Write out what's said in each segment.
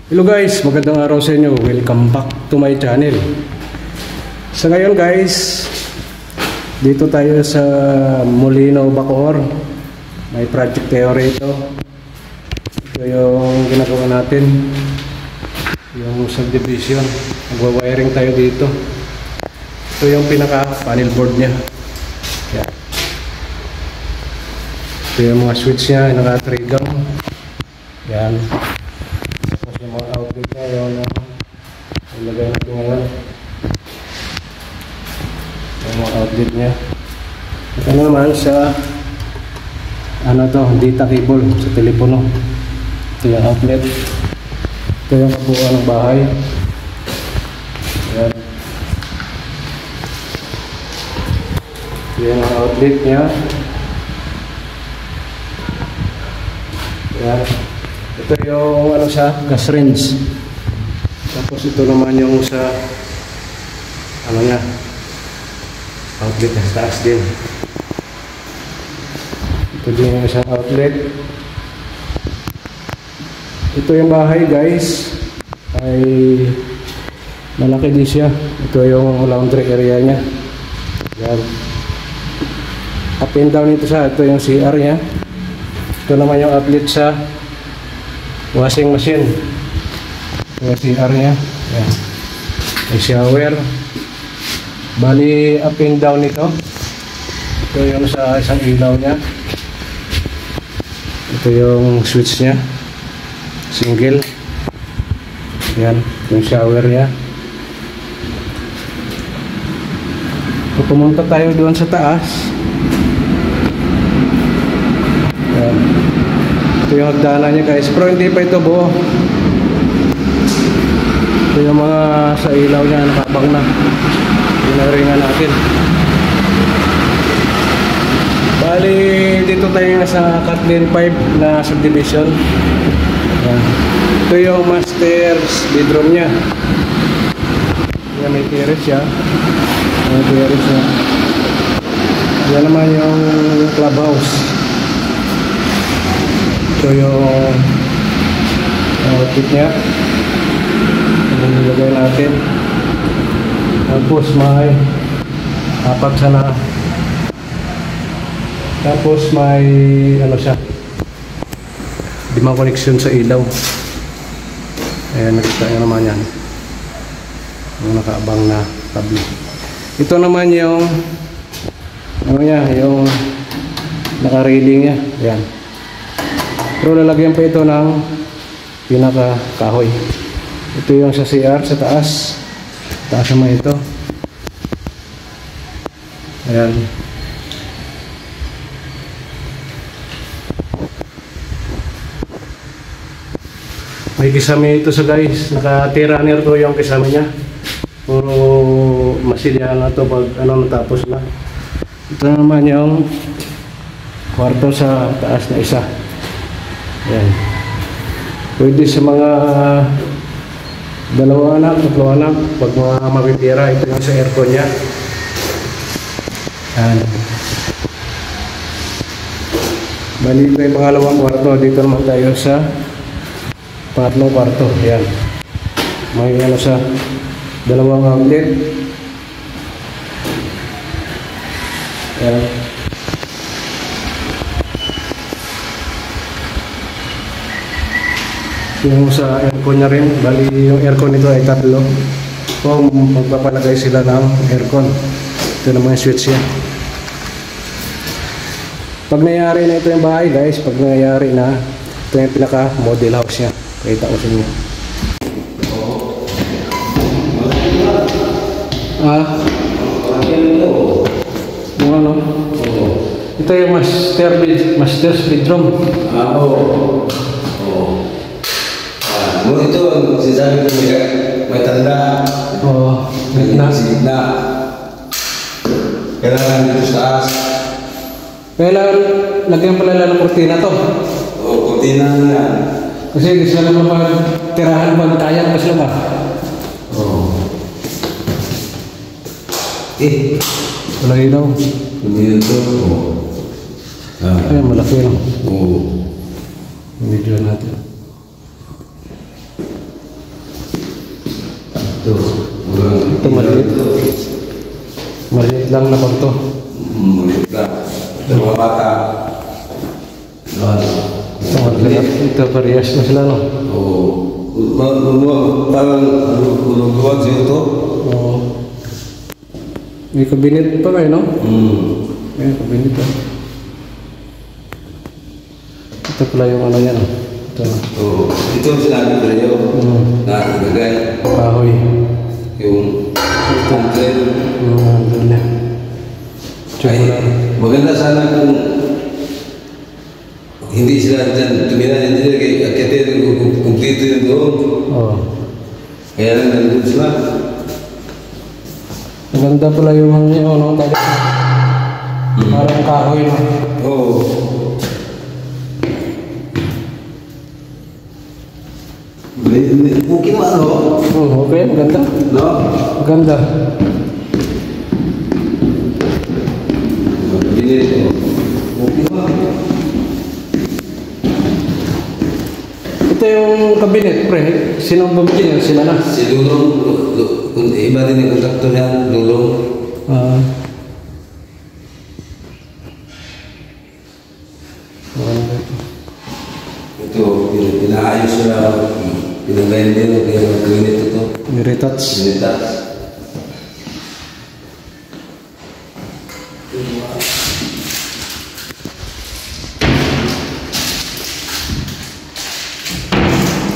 Hello guys, magandang araw sa inyo. Welcome back to my channel. Sa ngayon guys, dito tayo sa Molino, Bacoor. May project theory ito. Ito yung ginagawa natin, yung subdivision. Magwa-wiring tayo dito. Ito yung pinaka panel board nya. Yan. Ito yung mga switch nya, naka-3 gang. Yan. Yung mga outlet niya, yung ilagay natin ngayon, yung mga outlet niya. Ito naman sa data cable sa telepono. Ito yung outlet. Ito yung kabuuan ng bahay. Ayan. Ito yung outlet niya. Ayan. Ito yung sa gas range. Tapos ito naman yung sa outlet na taas din. Ito din yung isang outlet. Ito yung bahay guys, ay malaki din siya. Ito yung laundry area nya. Yan. Up and down ito sa. Ito yung CR nya. Ito naman yung outlet sa washing machine. Yung CR nya. Yan. May shower. Bali up and down ito. Ito yung sa isang ilaw nya. Ito yung switch nya, single. Yan. Yung shower nya. So, pumunta tayo doon sa taas. Yan. Ito yung hagdanan niya guys, pero hindi pa ito buo. Ito yung mga sa ilaw niya, nakabang na. Pinaringan natin. Bali, dito tayo sa Catlin 5 na subdivision. Yan. Ito yung master's bedroom niya. Yan, may terrace siya. May terrace siya. Yan naman yung clubhouse. Ito yung outfit nya. Nilagay natin. Tapos may apat sana. Tapos may siya, limang connection sa ilaw. Ayan, nakita nyo naman yan, yung nakaabang na kable. Ito naman yung yung naka-railing nya. Ayan. Pero lalagyan pa ito ng pinaka kahoy. Ito yung sa CR sa taas. Taas naman ito. Ayan. May kisame ito sa guys. Naka-tiraner to yung kisame nya. Puro masilya na to pag natapos na. Ito naman yung kwarto sa taas na isa. Ayan. Pwede sa mga dalawang anak, tatlong anak, pag mga mapipira. Ito yung sa aircon nya. Ayan. Bali ito yung pangalawang kwarto. Dito naman tayo sa pangatlong kwarto. Ayan. May sa dalawang outlet. Ayan. Yung sa aircon nya rin. Bali yung aircon nito ay tatlo. So magpapalagay sila ng aircon. Ito naman yung switch nya. Pag nangyari na ito yung bahay guys, pag nangyari na, ito yung pinaka model house nya. Kita ko sa inyo. Ito yung master's bedroom. Ito ang sinasabi ko, may tanda. May signa. Kailangan dito sa taas. Kailangan lagyan pala ng kurtina to. Kurtina na yan. Kasi gusto naman magtirahan magtayan pa sila ba? Wala ilaw. Dito. Ayan, malaki lang. Video natin. Ito maliit. Maliit lang na to. Maliit lang. Sa mga bata. Ito parehas na sila, no? Oo. Parang luwag siya ito. Oo. May kabinet pa kayo, no? May kabinet pa. Ito pala yung ano yan. Ito. Oo. Ito ang sinabi ko rin yun. Na nagay. Kahoy. Yung handle. Doon na. Ay, maganda sana kung hindi sila dyan tumira hindi kay akete kumpleto yun doon. Oo. Kaya lang nandun sila. Maganda pala yung ano, tali. Parang kahoy, no? Oo. Okay naman, no? Okay, maganda. No? Maganda. Okay naman. Ito yung kabinet, pre. Sinong bumili yan? Sila na. Si Lulong, kung iba din yung kontakto niya, Lulong. Ito, pinaayos nila, pinagayin din, kaya gawin ito. Retouch. Retouch.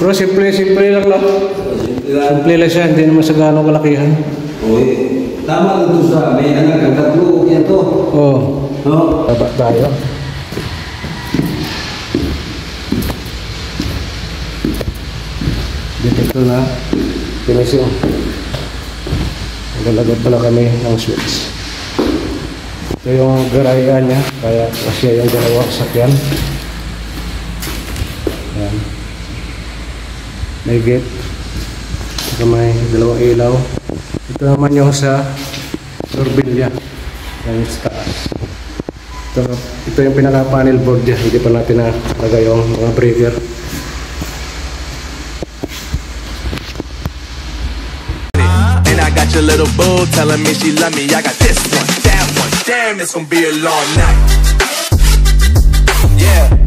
Pero simple lang, no? Simple lang siya, hindi naman sa gaano kalakihan. Okay. Tama lang ito sa may anak ang tatlo, yan to. Oo. No? Taba tayo. Dito na. Finishing. Lalagay pala kami ng switch. Ito yung garayan niya, kaya kasi yung dalawang sakyan. Ayan. May gate. Saka may dalawang ilaw. Ito naman yung sa Sorbilya. Yan sa taas. Ito yung pinaka panel board dyan. Hindi pa natin nalagay yung mga breaker. And I got your little boo telling me she love me. I got this one, that one. Damn, it's gonna be a long night. Yeah.